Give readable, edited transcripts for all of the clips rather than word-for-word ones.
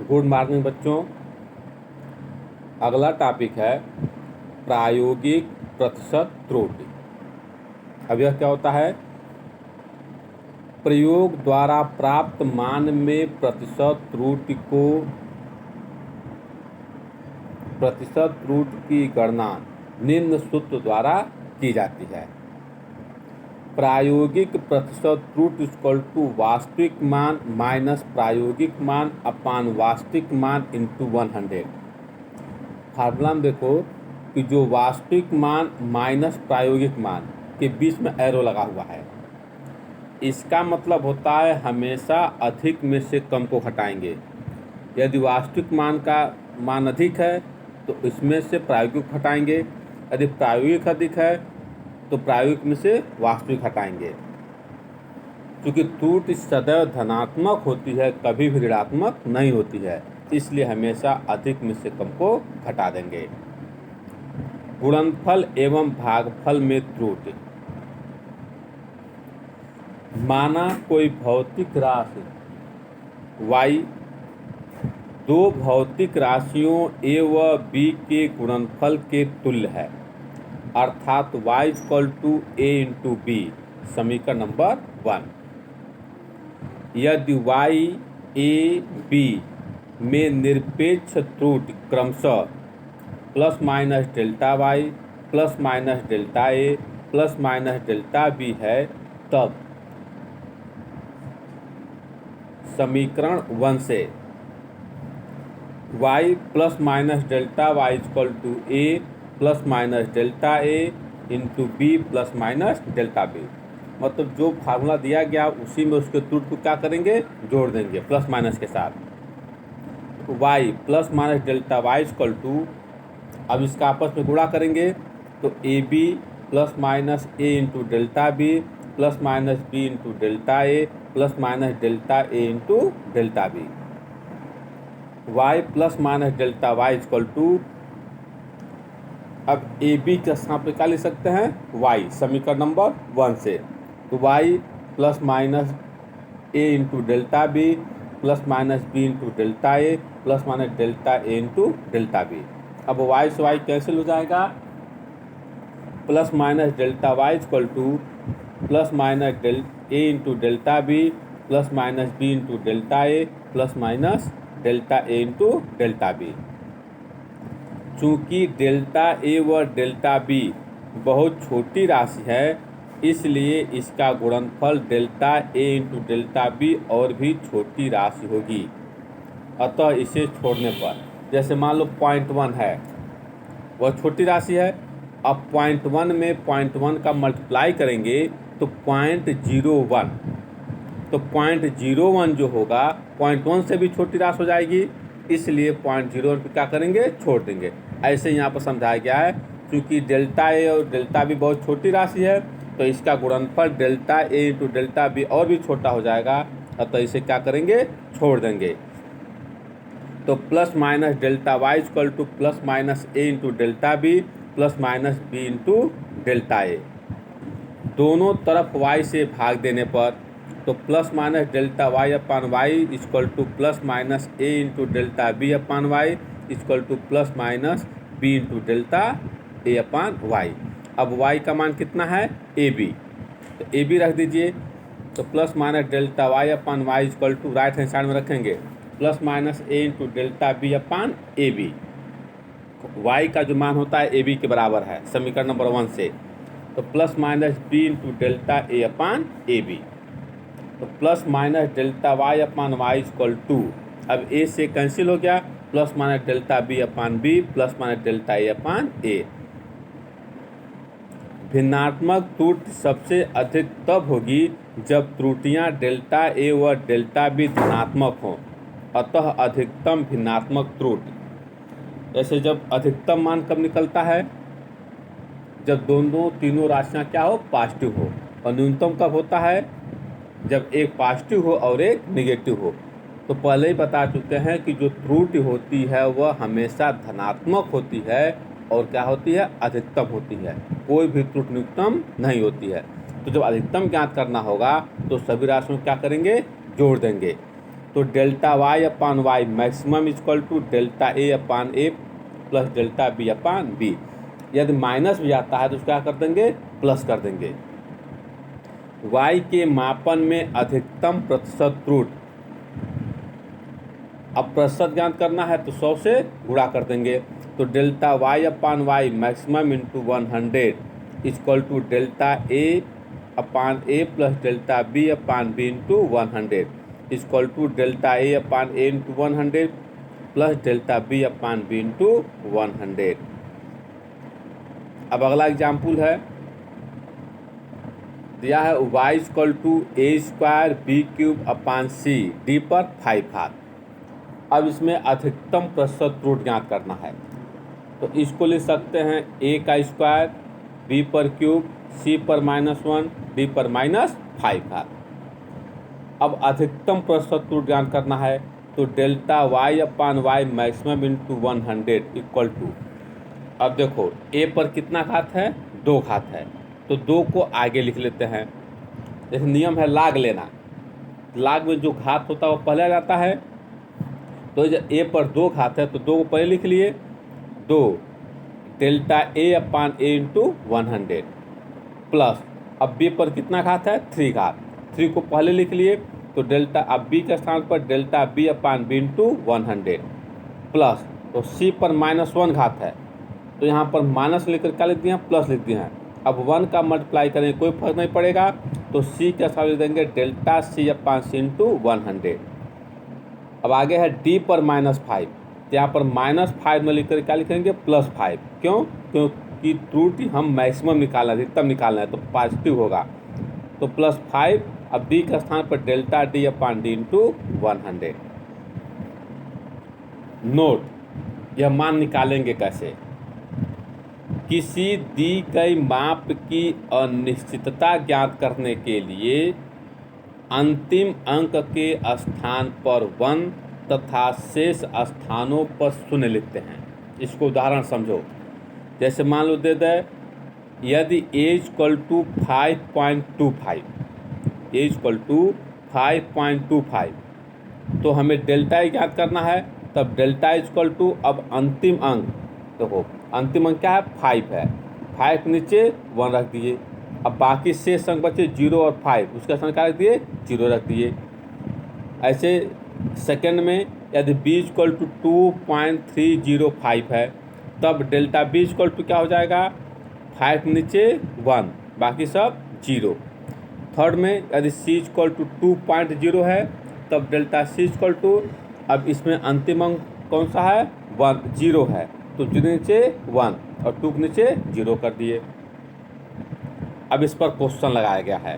Good morning बच्चों। अगला topic है प्रायोगिक प्रतिशत त्रुटि। अब यह क्या होता है? प्रयोग द्वारा प्राप्त मान में प्रतिशत त्रुटि की गणना निम्न सूत्र द्वारा की जाती है। प्रायोगिक प्रतिशत त्रुटि इक्वल टू वास्तविक मान माइनस प्रायोगिक मान अपान वास्तविक मान इंटू 100। फार्मूला में देखो कि जो वास्तविक मान माइनस प्रायोगिक मान के बीच में एरो लगा हुआ है, इसका मतलब होता है हमेशा अधिक में से कम को घटाएंगे। यदि वास्तविक मान का मान अधिक है तो इसमें से प्रायोगिक घटाएंगे, यदि प्रायोगिक अधिक है तो प्रायोगिक में से वास्तविक हटाएंगे। क्योंकि त्रुटि सदैव धनात्मक होती है, कभी भी ऋणात्मक नहीं होती है, इसलिए हमेशा अधिक में से कम को घटा देंगे। गुणनफल एवं भागफल में त्रुटि। माना कोई भौतिक राशि y दो भौतिक राशियों a व b के गुणनफल के तुल्य है, अर्थात y equal to a into B, समीकरण नंबर 1। यदि y a b में निरपेक्ष त्रुटि क्रमशः plus minus delta y plus minus delta a plus minus delta b है, तब समीकरण 1 से y plus minus delta y equal to a plus minus delta a into B plus minus delta B, मतलब जो फार्मूला दिया गया उसी में उसके त्रुटि को क्या करेंगे, जोड़ देंगे प्लस माइनस के साथ। y plus minus delta y equal to, अब इसका आपस में गुणा करेंगे तो A B plus minus A into delta B plus minus B into delta A plus minus delta A into delta B. y plus minus delta y equal to, अब A B के स्थान पे क्या लिख सकते हैं, y, समीकरण number 1 से। तो y plus minus A into delta B plus minus B into delta A plus minus delta A into delta B. अब y से y कैंसिल हो जाएगा, plus minus delta y equal to plus minus A into delta B plus minus B into delta A plus minus delta A into delta B. चूँकि delta A व delta B बहुत छोटी राशि है, इसलिए इसका गुणनफल delta A into delta B और भी छोटी राशि होगी। अतः इसे छोड़ने पर, जैसे मान लो 0.1 है, वह छोटी राशि है। अब 0.1 में 0.1 का मल्टीप्लाई करेंगे तो 0.01, तो 0.01 जो होगा 0.1 से भी छोटी राशि हो जाएगी, इसलिए 0.01 पे क्या करेंगे, छोड़ देंगे। ऐसे यहाँ पर समझाया गया है, क्योंकि डेल्टा ए और डेल्टा बी बहुत छोटी राशि है तो इसका गुणनफल delta A into delta B और भी छोटा हो जाएगा, अतः इसे क्या करेंगे, छोड़ देंगे। तो plus minus delta Y equal to plus minus A into delta B plus minus B into delta A. दोनों तरफ y से भाग देने पर तो plus minus delta Y upon Y equal to plus minus A into delta B upon Y equal to plus minus B into delta A upon Y. अब y का मान कितना है, ए बी, तो ए बी रख दीजिए। तो plus minus delta Y upon Y equal to right hand side में रखेंगे plus minus A into delta B upon A B. Y का जो मान होता है ए बी के बराबर है, समीकरण नंबर 1 से। तो plus minus B into delta A upon A B, तो plus minus delta Y upon Y equal to, अब ए से कैंसिल हो गया, plus minus delta B upon B plus minus delta A upon A. भिन्नात्मक त्रुटि सबसे अधिक तब होगी जब त्रुटियां डेल्टा ए व डेल्टा बी धनात्मक हों, अतः अधिकतम भिन्नात्मक त्रुटि। जैसे जब अधिकतम मान कब निकलता है, जब तीनों राशियां क्या हो, पॉजिटिव हो। और न्यूनतम कब होता है, जब एक पॉजिटिव हो और एक निगेटिव हो। तो पहले ही बता चुके हैं कि जो त्रुटि होती है वह हमेशा धनात्मक होती है और क्या होती है, अधिकतम होती है। कोई भी त्रुटि न्यूनतम नहीं होती है। तो जब अधिकतम ज्ञात करना होगा तो सभी राशियों में क्या करेंगे, जोड़ देंगे। तो delta Y upon Y maximum equal to delta A upon A plus delta B upon B. यदि माइनस भी आता है तो उसको क्या कर देंगे, प्लस कर देंगे। y के मापन में अधिकतम प्रतिशत त्रुटि, अब प्रतिशत ज्ञात करना है तो 100 से गुणा कर देंगे। तो delta Y upon Y maximum into 100 equal to delta A upon A plus delta B upon B into 100 equal to delta A upon A into 100 plus delta B upon B into 100। अब अगला example है, दिया है y equal to A square B cube upon C D पर 5 हाथ। अब इसमें अधिकतम प्रतिशत त्रुटि ज्ञात करना है, तो इसको लिख सकते हैं a का स्क्वायर b पर क्यूब c पर -1 d पर -5 हाथ। अब अधिकतम प्रतिशत त्रुटि ज्ञात करना है, तो delta y upon Y maximum into 100 equal to, अब देखो a पर कितना घात है, 2 घात है, तो 2 को आगे लिख लेते हैं। जैसे नियम है लाग लेना, लाग में जो घात होता है वो पहले आ जाता है, तो जब a पर 2 घात है तो 2 को पहले लिख लिए, 2 delta a upon A into 100 plus, अब b पर कितना घात है, 3 घात, 3 को पहले लिख लिए, तो डेल्टा, अब b के स्थान पर डेल्टा b अपान बी इंटू 100 प्लस, तो c पर -1 घात है, तो यहाँ पर माइनस लेकर क्या लिख दिए हैं, प्लस लिख दिए हैं। अब 1 का मल्टीप्लाई करेंगे कोई फर्क नहीं पड़ेगा, तो c के साथ लिख देंगे डेल्टा c अपान सी इंटू 100। अब आगे है d पर -5, तो यहाँ पर -5 में लिख कर क्या लिखेंगे, +5। क्यों, क्योंकि त्रुटि हम मैक्सिमम निकालना है, अधिकतम निकालना है, तो पॉजिटिव होगा, तो +5। अब d के स्थान पर डेल्टा d अपान डी इंटू 100। नोट, यह मान निकालेंगे कैसे, किसी दी गई माप की अनिश्चितता ज्ञात करने के लिए अंतिम अंक के स्थान पर 1 तथा शेष स्थानों पर 0 लिखते हैं। इसको उदाहरण समझो, जैसे मान लो दे दे, यदि a equal to 5.25, a equal to 5.25, तो हमें डेल्टा ज्ञात करना है, तब डेल्टा इक्वल टू, अब अंतिम अंक देखो, अंतिम अंक क्या है, 5 है, 5 नीचे 1 रख दिए, अब बाकी शेष अंक बचे 0 और 5, उसका स्थान क्या रख दिए, 0 रख दिए। ऐसे सेकंड में यदि b इक्वल टू 2.305 है, तब डेल्टा b इक्वल टू क्या हो जाएगा, 5 नीचे 1, बाकी सब 0। थर्ड में यदि c इक्वल टू 2.0 है, तब डेल्टा c इक्वल टू, अब इसमें अंतिम अंक कौन सा है, 0 है, तो 0 नीचे 1 और 2 के नीचे 0 कर दिए। अब इस पर क्वेश्चन लगाया गया है,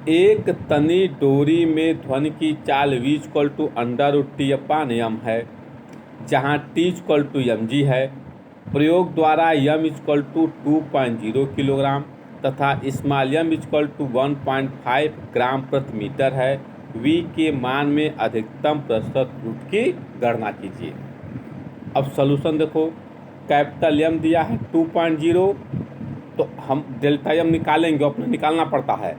एक तनी डोरी में ध्वनि की चाल v equal to √t upon m है, जहाँ t इक्वल टू mg है। प्रयोग द्वारा m इक्वल टू 2.0 किलोग्राम तथा स्मॉल m इक्वल टू 1.5 ग्राम प्रति मीटर है। v के मान में अधिकतम प्रतिशत त्रुटि की गणना कीजिए। अब सॉल्यूशन देखो, कैपिटल M दिया है 2.0, तो हम डेल्टा M निकालेंगे, अपने निकालना पड़ता है,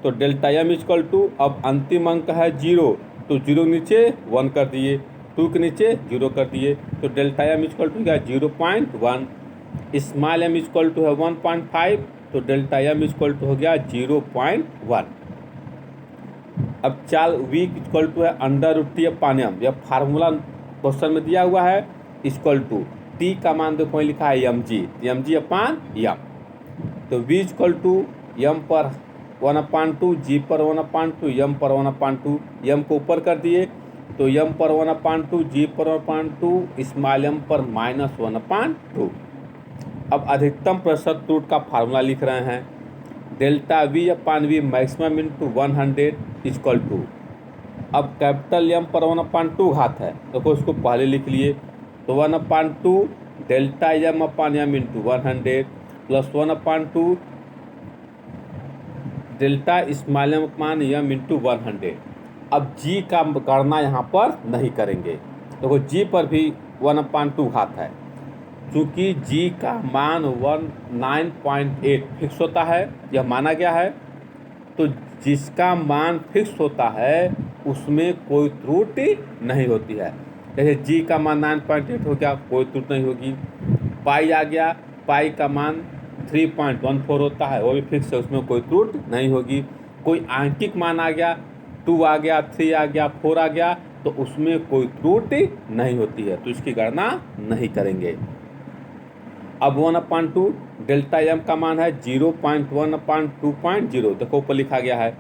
तो डेल्टा M इक्वल टू, अब अंतिम अंक है 0, तो 0 नीचे 1 कर दिए, 2 के नीचे 0 कर दिए, तो डेल्टा M इक्वल टू क्या 0.1, स्मॉल m इक्वल टू है 1.5, तो डेल्टा M इक्वल टू हो गया 0.1। अब चाल v इक्वल टू है √t अपान m, यह फार्मूला क्वेश्चन में दिया हुआ है, इक्वल टू t का मान देखो वहीं लिखा है mg अपान m, तो v इक्वल टू m पर 1/2, g पर 1/2, m पर 1/2, m को ऊपर कर दिए, तो m पर 1/2, g पर 1/2, स्मॉल m पर -1/2। अब अधिकतम प्रतिशत त्रुटि का फार्मूला लिख रहे हैं, delta v upon v maximum into 100 equal to, अब कैपिटल M पर 1/2 घात है, देखो इसको पहले लिख लिए, तो 1/2 डेल्टा M अपान M into 100 plus 1/2 delta small m अपान M इंटू 100। अब g का गणना यहाँ पर नहीं करेंगे, देखो g पर भी 1/2 घात है, चूँकि g का मान 9.8 फिक्स होता है, यह माना गया है, तो जिसका मान फिक्स होता है उसमें कोई त्रुटि नहीं होती है। जैसे जी का मान 9.8 हो गया, कोई त्रुटि नहीं होगी। पाई आ गया, पाई का मान 3.14 होता है, वो भी फिक्स है, उसमें कोई त्रुटि नहीं होगी। कोई आंशिक मान आ गया, 2 आ गया, 3 आ गया, 4 आ गया, तो उसमें कोई त्रुटि नहीं होती है, तो इसकी गणना नहीं करेंगे। अब 1/2 डेल्टा एम का मान है 0.1/2.0, देखो ऊपर लिखा गया है,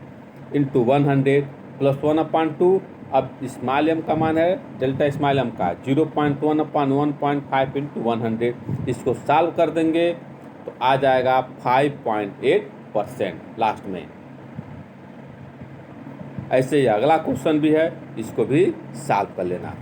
इंटू 100 प्लस 1/2। अब स्मॉल एम का मान है डेल्टा स्मॉल एम का 0.1/1.5 इंटू 100। इसको सॉल्व कर देंगे तो आ जाएगा 5.8% लास्ट में। ऐसे ही अगला क्वेश्चन भी है, इसको भी सॉल्व कर लेना।